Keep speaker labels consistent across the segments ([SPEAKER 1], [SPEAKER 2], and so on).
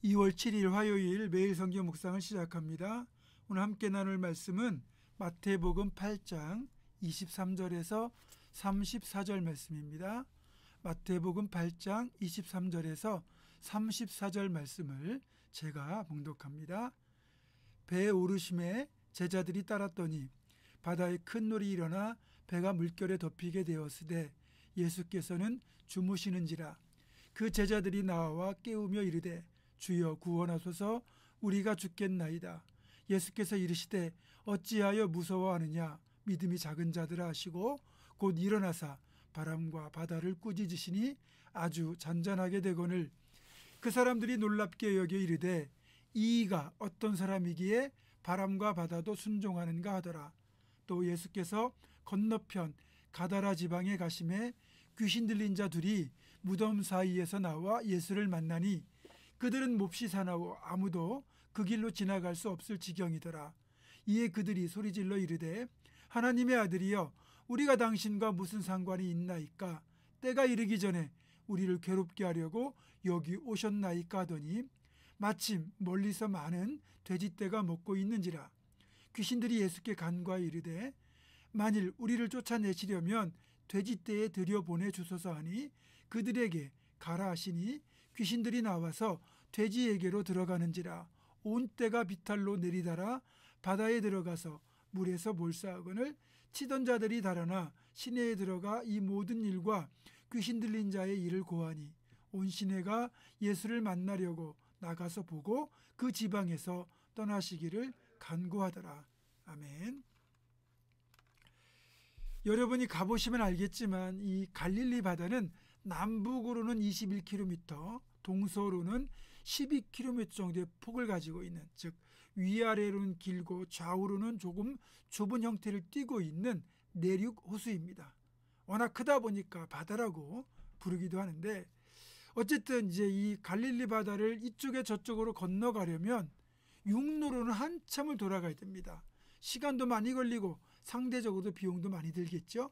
[SPEAKER 1] 2월 7일 화요일 매일 성경 묵상을 시작합니다. 오늘 함께 나눌 말씀은 마태복음 8장 23절에서 34절 말씀입니다. 마태복음 8장 23절에서 34절 말씀을 제가 봉독합니다. 배에 오르심에 제자들이 따랐더니 바다에 큰 놀이 일어나 배가 물결에 덮이게 되었으되 예수께서는 주무시는지라. 그 제자들이 나와 깨우며 이르되 주여 구원하소서, 우리가 죽겠나이다. 예수께서 이르시되 어찌하여 무서워하느냐, 믿음이 작은 자들아 하시고 곧 일어나사 바람과 바다를 꾸짖으시니 아주 잔잔하게 되거늘 그 사람들이 놀랍게 여겨 이르되 이가 어떤 사람이기에 바람과 바다도 순종하는가 하더라. 또 예수께서 건너편 가다라 지방에 가심에 귀신 들린 자 둘이 무덤 사이에서 나와 예수를 만나니 그들은 몹시 사나워 아무도 그 길로 지나갈 수 없을 지경이더라. 이에 그들이 소리질러 이르되 하나님의 아들이여, 우리가 당신과 무슨 상관이 있나이까? 때가 이르기 전에 우리를 괴롭게 하려고 여기 오셨나이까 하더니 마침 멀리서 많은 돼지떼가 먹고 있는지라. 귀신들이 예수께 간과하여 이르되 만일 우리를 쫓아내시려면 돼지떼에 들여보내 주소서 하니 그들에게 가라 하시니 귀신들이 나와서 돼지에게로 들어가는지라. 온 떼가 비탈로 내리달아 바다에 들어가서 물에서 몰사하거늘 치던 자들이 달아나 시내에 들어가 이 모든 일과 귀신 들린 자의 일을 고하니 온 시내가 예수를 만나려고 나가서 보고 그 지방에서 떠나시기를 간구하더라. 아멘. 여러분이 가보시면 알겠지만 이 갈릴리 바다는 남북으로는 21km, 동서로는 12km 정도의 폭을 가지고 있는, 즉 위아래로는 길고 좌우로는 조금 좁은 형태를 띠고 있는 내륙 호수입니다. 워낙 크다 보니까 바다라고 부르기도 하는데, 어쨌든 이제 이 갈릴리 바다를 이쪽에 저쪽으로 건너가려면 육로로는 한참을 돌아가야 됩니다. 시간도 많이 걸리고 상대적으로도 비용도 많이 들겠죠.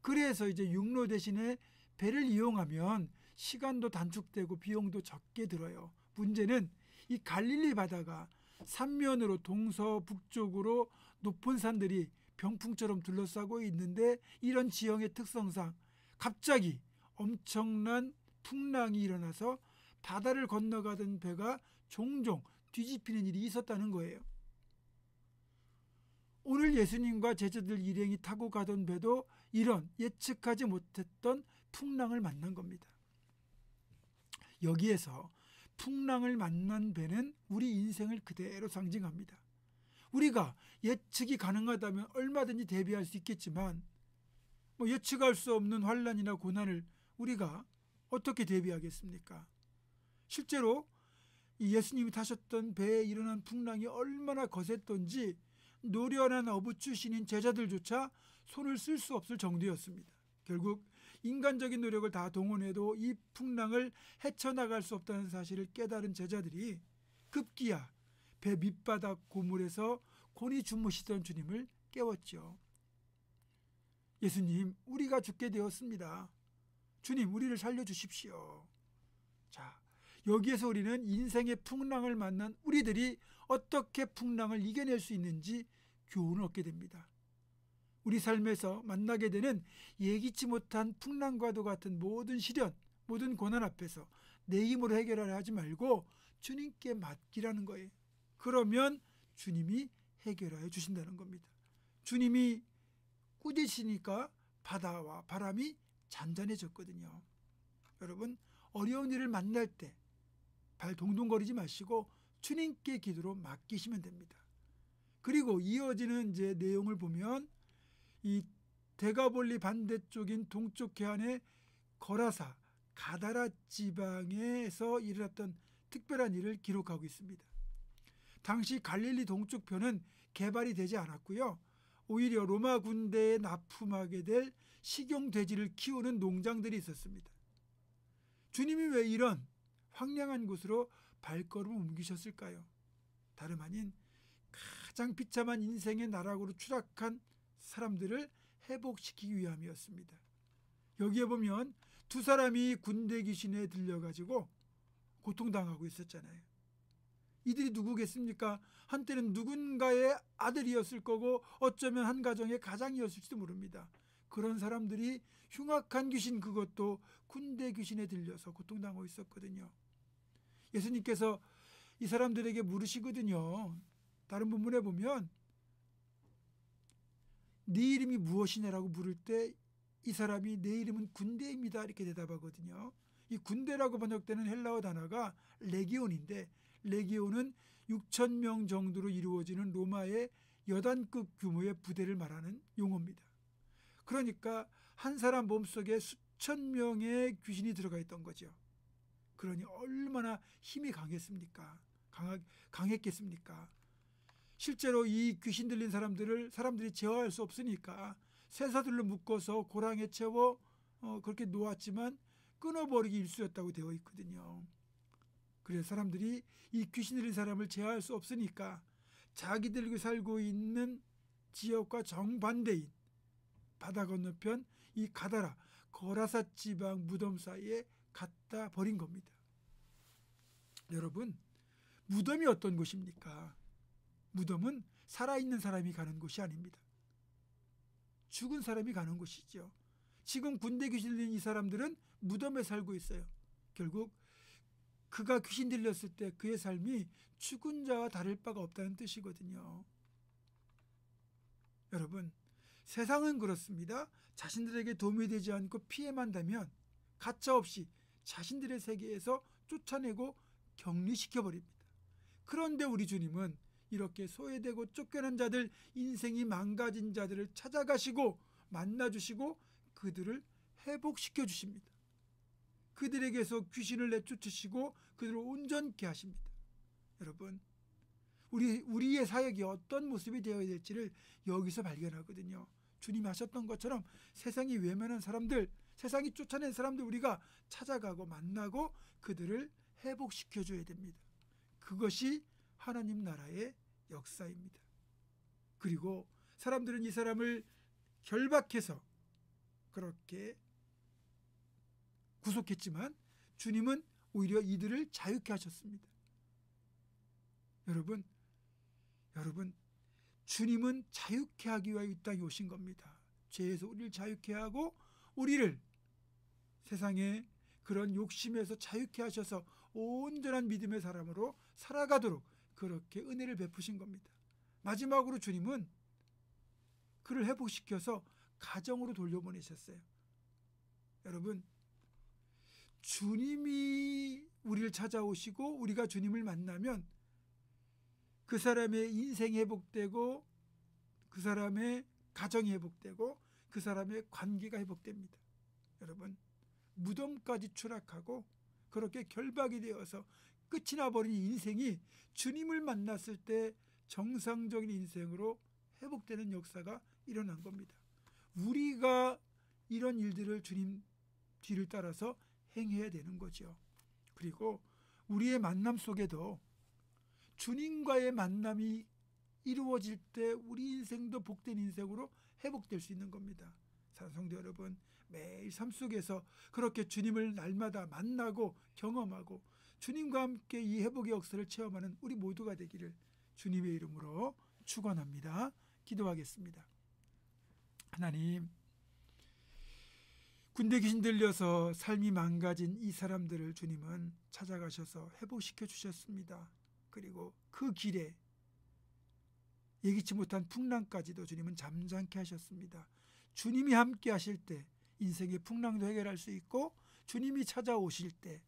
[SPEAKER 1] 그래서 이제 육로 대신에 배를 이용하면 시간도 단축되고 비용도 적게 들어요. 문제는 이 갈릴리 바다가 삼면으로 동서북쪽으로 높은 산들이 병풍처럼 둘러싸고 있는데, 이런 지형의 특성상 갑자기 엄청난 풍랑이 일어나서 바다를 건너가던 배가 종종 뒤집히는 일이 있었다는 거예요. 오늘 예수님과 제자들 일행이 타고 가던 배도 이런 예측하지 못했던 풍랑을 만난 겁니다. 여기에서 풍랑을 만난 배는 우리 인생을 그대로 상징합니다. 우리가 예측이 가능하다면 얼마든지 대비할 수 있겠지만 예측할 수 없는 환난이나 고난을 우리가 어떻게 대비하겠습니까? 실제로 예수님이 타셨던 배에 일어난 풍랑이 얼마나 거셌던지 노련한 어부추 신인 제자들조차 손을 쓸 수 없을 정도였습니다. 결국 인간적인 노력을 다 동원해도 이 풍랑을 헤쳐나갈 수 없다는 사실을 깨달은 제자들이 급기야 배 밑바닥 고물에서 곤히 주무시던 주님을 깨웠죠. 예수님, 우리가 죽게 되었습니다. 주님, 우리를 살려주십시오. 자, 여기에서 우리는 인생의 풍랑을 만난 우리들이 어떻게 풍랑을 이겨낼 수 있는지 교훈을 얻게 됩니다. 우리 삶에서 만나게 되는 예기치 못한 풍랑과도 같은 모든 시련, 모든 고난 앞에서 내 힘으로 해결하려 하지 말고 주님께 맡기라는 거예요. 그러면 주님이 해결하여 주신다는 겁니다. 주님이 꾸짖으시니까 바다와 바람이 잔잔해졌거든요. 여러분, 어려운 일을 만날 때 발 동동거리지 마시고 주님께 기도로 맡기시면 됩니다. 그리고 이어지는 이제 내용을 보면 이 대가볼리 반대쪽인 동쪽 해안의 거라사 가다라 지방에서 일어났던 특별한 일을 기록하고 있습니다. 당시 갈릴리 동쪽편은 개발이 되지 않았고요. 오히려 로마 군대에 납품하게 될 식용돼지를 키우는 농장들이 있었습니다. 주님이 왜 이런 황량한 곳으로 발걸음을 옮기셨을까요? 다름 아닌 가장 비참한 인생의 나락으로 추락한 사람들을 회복시키기 위함이었습니다. 여기에 보면 두 사람이 군대 귀신에 들려가지고 고통당하고 있었잖아요. 이들이 누구겠습니까? 한때는 누군가의 아들이었을 거고 어쩌면 한 가정의 가장이었을지도 모릅니다. 그런 사람들이 흉악한 귀신, 그것도 군대 귀신에 들려서 고통당하고 있었거든요. 예수님께서 이 사람들에게 물으시거든요. 다른 본문에 보면 네 이름이 무엇이냐라고 물을 때 이 사람이 내 이름은 군대입니다 이렇게 대답하거든요. 이 군대라고 번역되는 헬라어 단어가 레기온인데, 레기온은 6,000명 정도로 이루어지는 로마의 여단급 규모의 부대를 말하는 용어입니다. 그러니까 한 사람 몸속에 수천 명의 귀신이 들어가 있던 거죠. 그러니 얼마나 힘이 강했습니까? 강했겠습니까? 실제로 이 귀신 들린 사람들이 제어할 수 없으니까 쇠사슬로 묶어서 고랑에 채워 그렇게 놓았지만 끊어버리기 일쑤였다고 되어 있거든요. 그래서 사람들이 이 귀신 들린 사람을 제어할 수 없으니까 자기들이 살고 있는 지역과 정반대인 바다 건너편 이 가다라, 거라사 지방 무덤 사이에 갖다 버린 겁니다. 여러분, 무덤이 어떤 곳입니까? 무덤은 살아있는 사람이 가는 곳이 아닙니다. 죽은 사람이 가는 곳이죠. 지금 군대 귀신 들린 이 사람들은 무덤에 살고 있어요. 결국 그가 귀신 들렸을 때 그의 삶이 죽은 자와 다를 바가 없다는 뜻이거든요. 여러분, 세상은 그렇습니다. 자신들에게 도움이 되지 않고 피해만 다면 가차없이 자신들의 세계에서 쫓아내고 격리시켜버립니다. 그런데 우리 주님은 이렇게 소외되고 쫓겨난 자들, 인생이 망가진 자들을 찾아가시고 만나주시고 그들을 회복시켜 주십니다. 그들에게서 귀신을 내쫓으시고 그들을 온전케 하십니다. 여러분, 우리의 사역이 어떤 모습이 되어야 될지를 여기서 발견하거든요. 주님이 하셨던 것처럼 세상이 외면한 사람들, 세상이 쫓아낸 사람들 우리가 찾아가고 만나고 그들을 회복시켜 줘야 됩니다. 그것이 하나님 나라의 역사입니다. 그리고 사람들은 이 사람을 결박해서 그렇게 구속했지만 주님은 오히려 이들을 자유케 하셨습니다. 여러분, 주님은 자유케 하기 위하여 이 땅에 오신 겁니다. 죄에서 우리를 자유케 하고 우리를 세상에 그런 욕심에서 자유케 하셔서 온전한 믿음의 사람으로 살아가도록 그렇게 은혜를 베푸신 겁니다. 마지막으로 주님은 그를 회복시켜서 가정으로 돌려보내셨어요. 여러분, 주님이 우리를 찾아오시고 우리가 주님을 만나면 그 사람의 인생이 회복되고 그 사람의 가정이 회복되고 그 사람의 관계가 회복됩니다. 여러분, 무덤까지 추락하고 그렇게 결박이 되어서 끝이 나버린 인생이 주님을 만났을 때 정상적인 인생으로 회복되는 역사가 일어난 겁니다. 우리가 이런 일들을 주님 뒤를 따라서 행해야 되는 거죠. 그리고 우리의 만남 속에도 주님과의 만남이 이루어질 때 우리 인생도 복된 인생으로 회복될 수 있는 겁니다. 사랑하는 성도 여러분, 매일 삶 속에서 그렇게 주님을 날마다 만나고 경험하고 주님과 함께 이 회복의 역사를 체험하는 우리 모두가 되기를 주님의 이름으로 축원합니다. 기도하겠습니다. 하나님, 군대 귀신 들려서 삶이 망가진 이 사람들을 주님은 찾아가셔서 회복시켜 주셨습니다. 그리고 그 길에 예기치 못한 풍랑까지도 주님은 잠잠케 하셨습니다. 주님이 함께 하실 때 인생의 풍랑도 해결할 수 있고 주님이 찾아오실 때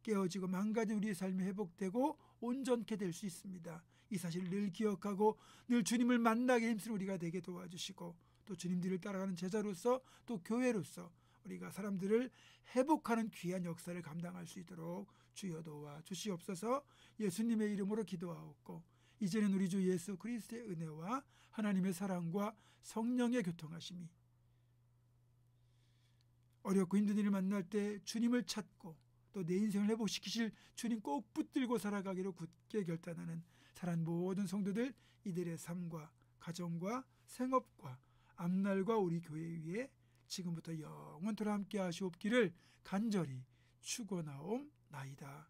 [SPEAKER 1] 깨어지고 망가진 우리의 삶이 회복되고 온전케 될 수 있습니다. 이 사실을 늘 기억하고 늘 주님을 만나게 힘쓰는 우리가 되게 도와주시고 또 주님 뒤를 따라가는 제자로서 또 교회로서 우리가 사람들을 회복하는 귀한 역사를 감당할 수 있도록 주여 도와주시옵소서. 예수님의 이름으로 기도하옵고 이제는 우리 주 예수 그리스도의 은혜와 하나님의 사랑과 성령의 교통하심이 어렵고 힘든 일을 만날 때 주님을 찾고 또 내 인생을 회복시키실 주님 꼭 붙들고 살아가기로 굳게 결단하는 사랑하는 모든 성도들, 이들의 삶과 가정과 생업과 앞날과 우리 교회 위에 지금부터 영원토록 함께 하시옵기를 간절히 축원하옵나이다.